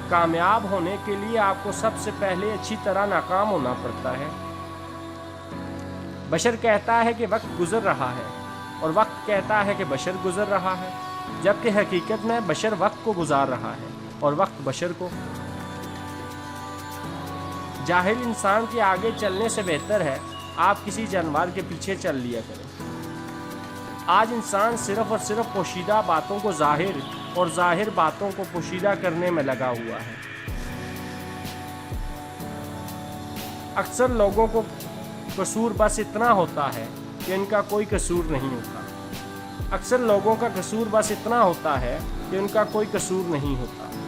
کامیاب ہونے کے لیے آپ کو سب سے پہلے اچھی طرح ناکام ہونا پڑتا ہے۔ بشر کہتا ہے کہ وقت گزر رہا ہے اور وقت کہتا ہے کہ بشر گزر رہا ہے، جبکہ حقیقت میں بشر وقت کو گزار رہا ہے اور وقت بشر کو۔ جاہل انسان کے آگے چلنے سے بہتر ہے آپ کسی جانور کے پیچھے چل لیا کریں۔ آج انسان صرف اور صرف پوشیدہ باتوں کو ظاہر اور ظاہر باتوں کو پوشیدہ کرنے میں لگا ہوا ہے۔ اکثر لوگوں کو قصور بس اتنا ہوتا ہے کہ ان کا کوئی قصور نہیں ہوتا۔ اکثر لوگوں کا قصور بس اتنا ہوتا ہے کہ ان کا کوئی قصور نہیں ہوتا۔